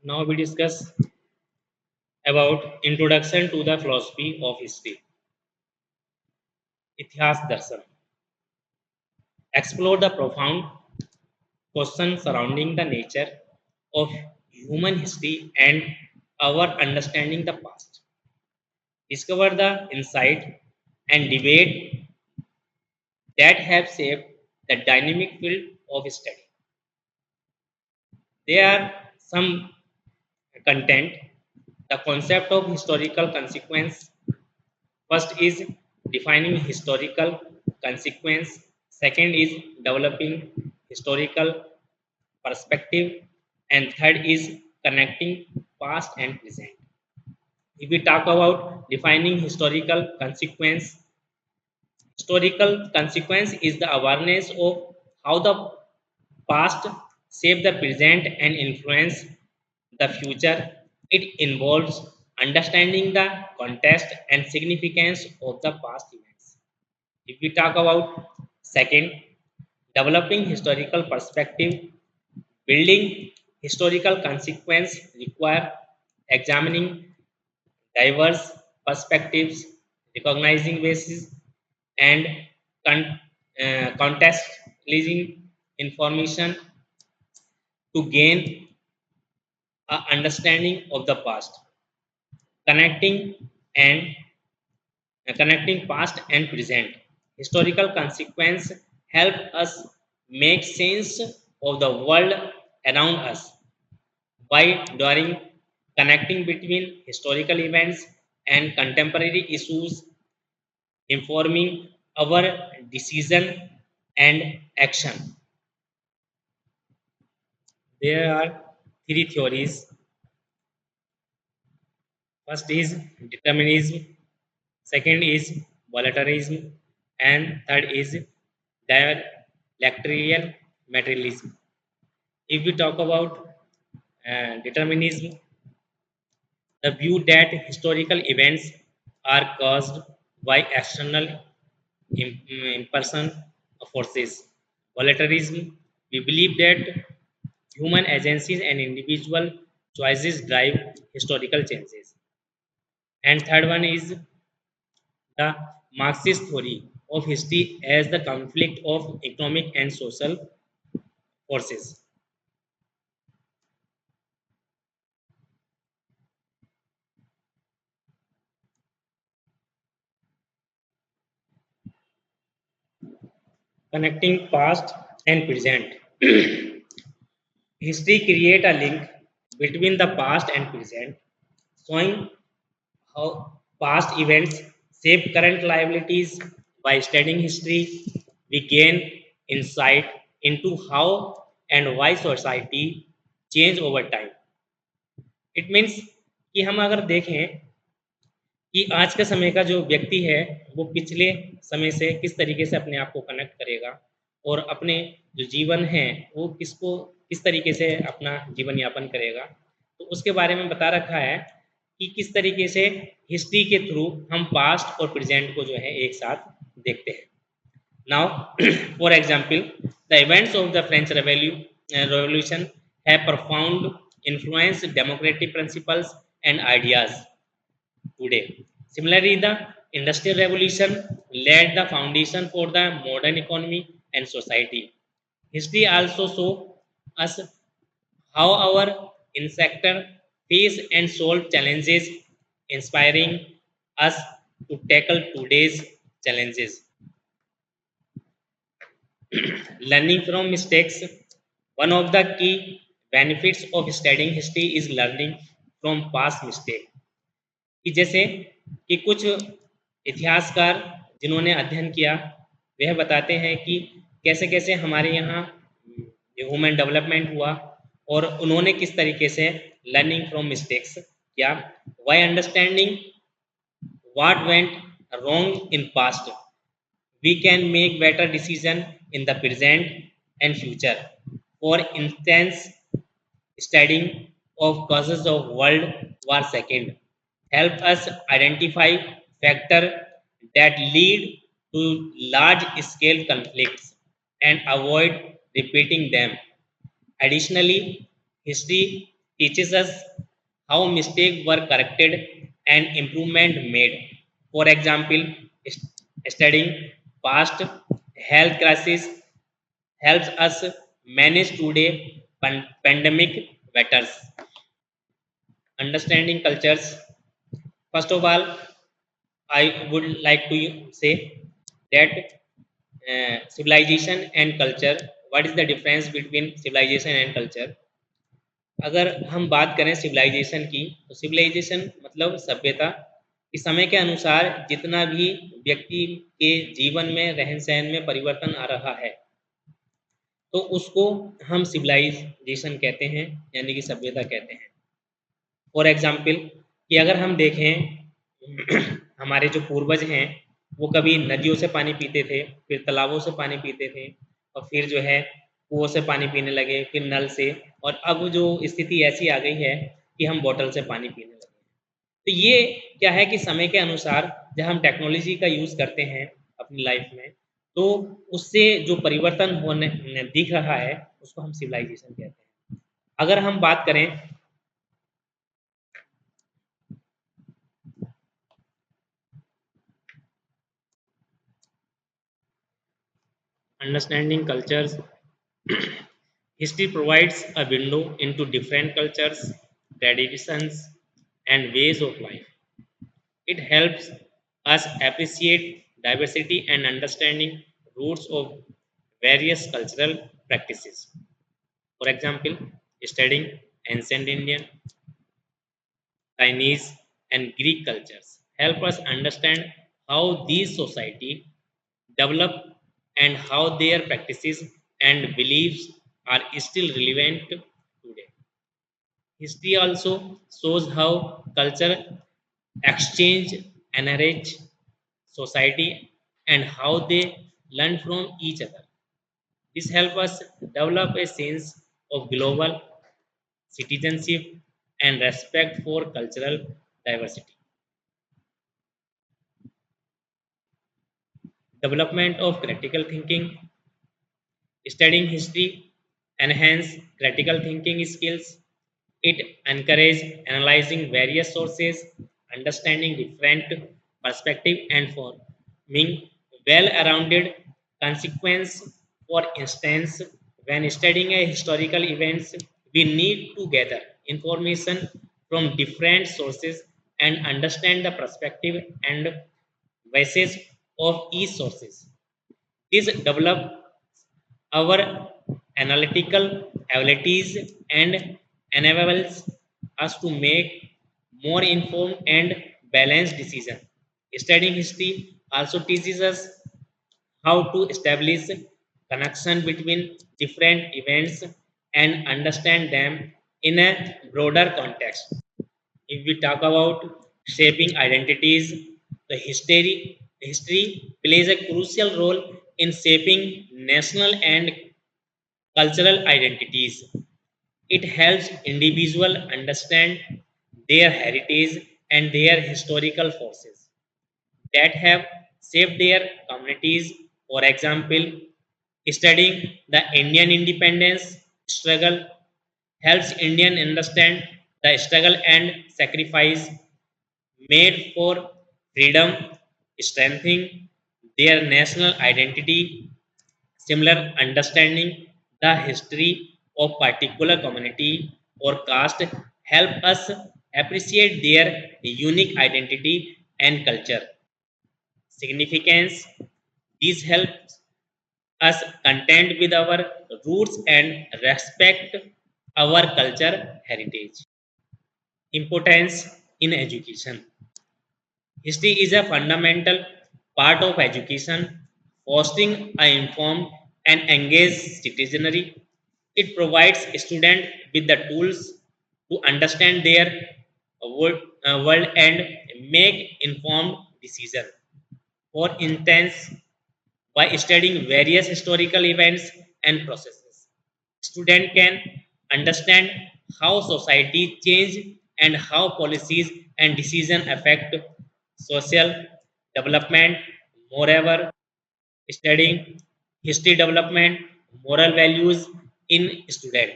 Now we discuss about introduction to the philosophy of history, Ithas Darshan. Explore the profound questions surrounding the nature of human history and our understanding the past. Discover the insight and debate that have shaped the dynamic field of study. There are some content. The concept of historical consequence. First is defining historical consequence. Second is developing historical perspective. And third is connecting past and present. If we talk about defining historical consequence is the awareness of how the past shape the present and influence the future. It involves understanding the context and significance of the past events. If we talk about second, developing historical perspective, building historical consequence require examining diverse perspectives, recognizing basis, and con- contextualizing information to gain a understanding of the past, connecting and connecting past and present. Historical consequence help us make sense of the world around us by drawing connecting between historical events and contemporary issues, informing our decision and action. There are three theories. First is determinism, second is voluntarism, and third is dialectical materialism. If we talk about determinism, the view that historical events are caused by external in-person forces. Voluntarism, we believe that human agencies and individual choices drive historical changes. And third one is the Marxist theory of history as the conflict of economic and social forces. Connecting past and present. History create a link between the past and present, showing how past events shape current liabilities. By studying history, we gain insight into how and why society change over time. It means कि हम अगर देखें कि आज के समय का जो व्यक्ति है वो पिछले समय से किस तरीके से अपने आप को कनेक्ट करेगा और अपने जो जीवन है वो किस तरीके से अपना जीवन यापन करेगा, तो उसके बारे में बता रखा है कि किस तरीके से हिस्ट्री के थ्रू हम पास्ट और प्रेजेंट को जो है एक साथ देखते हैं. Now, for example, the events of the French Revolution have profound influenced democratic principles and ideas today. Similarly, the Industrial Revolution laid the foundation for the modern economy and society. History also shows us how our sector face and solve challenges, inspiring us to tackle today's challenges. Learning from mistakes. One of the key benefits of studying history is learning from past mistakes. कि जैसे कि कुछ इतिहासकार जिन्होंने अध्ययन किया वह बताते हैं कि कैसे कैसे हमारे यहाँ ह्यूमन डेवलपमेंट हुआ और उन्होंने किस तरीके से लर्निंग फ्रॉम मिस्टेक्स किया. Why understanding what went wrong in past, we can make better decision in the present and future. For instance, studying of causes of World War II help us identify factors that lead to large scale conflicts and avoid repeating them. Additionally, history teaches us how mistakes were corrected and improvement made. For example, studying past health crises helps us manage today pandemic better. Understanding cultures. First of all, I would like to say that civilization and culture. What is the difference between civilization and culture? अगर हम बात करें civilisation की तो civilisation मतलब सभ्यता इस समय के अनुसार जितना भी व्यक्ति के जीवन में रहन सहन में परिवर्तन आ रहा है तो उसको हम सिविलाइजेशन कहते हैं यानी कि सभ्यता कहते हैं। फॉर एग्जाम्पल कि अगर हम देखें हमारे जो पूर्वज हैं वो कभी नदियों से पानी पीते थे, फिर तालाबों से पानी पीते थे और फिर जो है कुओं से पानी पीने लगे, फिर नल से, और अब जो स्थिति ऐसी आ गई है कि हम बोतल से पानी पीने लगे। तो ये क्या है कि समय के अनुसार जब हम टेक्नोलॉजी का यूज़ करते हैं अपनी लाइफ में तो उससे जो परिवर्तन होने दिख रहा है उसको हम सिविलाइजेशन कहते हैं। अगर हम बात करें understanding cultures, history provides a window into different cultures, traditions, and ways of life. It helps us appreciate diversity and understanding roots of various cultural practices. For example, studying ancient Indian, Chinese, and Greek cultures help us understand how these societies develop and how their practices and beliefs are still relevant today. History also shows how culture exchange enrich society and how they learn from each other. This helps us develop a sense of global citizenship and respect for cultural diversity. Development of critical thinking. Studying history enhance critical thinking skills. It encourages analyzing various sources, understanding different perspectives, and forming well-rounded consequence. For instance, when studying a historical events, we need to gather information from different sources and understand the perspective and biases of each sources. This develop our analytical abilities and enables us to make more informed and balanced decisions. Studying history also teaches us how to establish connection between different events and understand them in a broader context. If we talk about shaping identities, the history plays a crucial role in shaping national and cultural identities. It helps individuals understand their heritage and their historical forces that have shaped their communities. For example, studying the Indian independence struggle helps Indian understand the struggle and sacrifice made for freedom, strengthening their national identity. Similar understanding the history of particular community or caste help us appreciate their unique identity and culture significance. These helps us contend with our roots and respect our culture heritage. Importance in education. History is a fundamental part of education, fostering an informed and engaged citizenry. It provides students with the tools to understand their world and make informed decisions. For instance, by studying various historical events and processes, student can understand how society change and how policies and decisions affect social development. Moreover, studying history development moral values in student,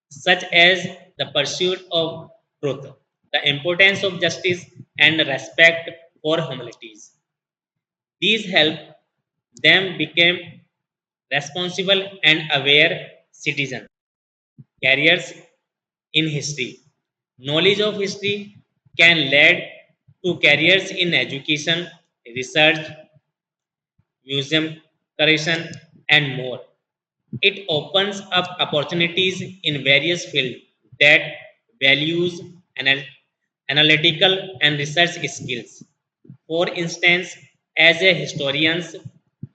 such as the pursuit of truth, the importance of justice, and respect for humanities. These help them become responsible and aware citizens. Careers in history. Knowledge of history can lead to careers in education, research, museum curation, and more. It opens up opportunities in various fields that values analytical and research skills. For instance, as a historian,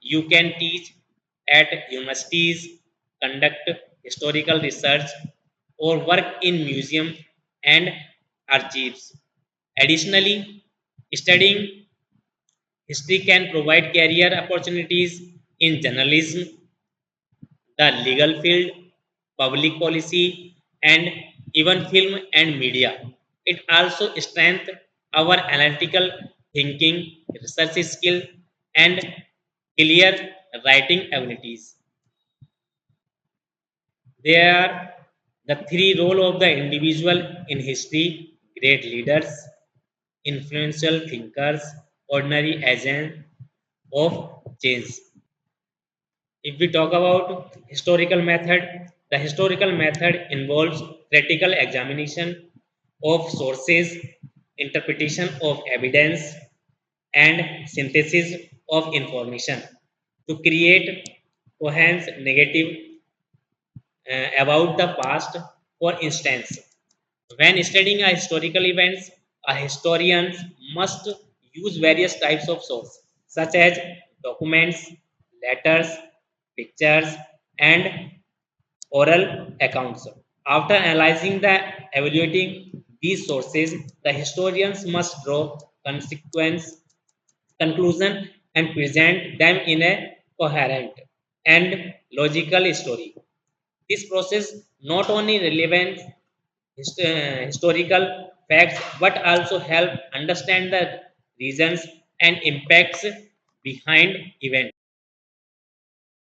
you can teach at universities, conduct historical research, or work in museum and archives. Additionally, studying history can provide career opportunities in journalism, the legal field, public policy, and even film and media. It also strengthens our analytical thinking, research skill, and clear writing abilities. They are the three roles of the individual in history: great leaders, influential thinkers, ordinary agents of change. If we talk about historical method, the historical method involves critical examination of sources, interpretation of evidence, and synthesis of information to create coherent negative about the past. For instance, when studying a historical events, a historian must use various types of source, such as documents, letters, pictures, and oral accounts. After analyzing the evaluating these sources, the historians must draw consequence conclusion and present them in a coherent and logical story. This process not only relevant historical facts but also help understand the reasons and impacts behind events.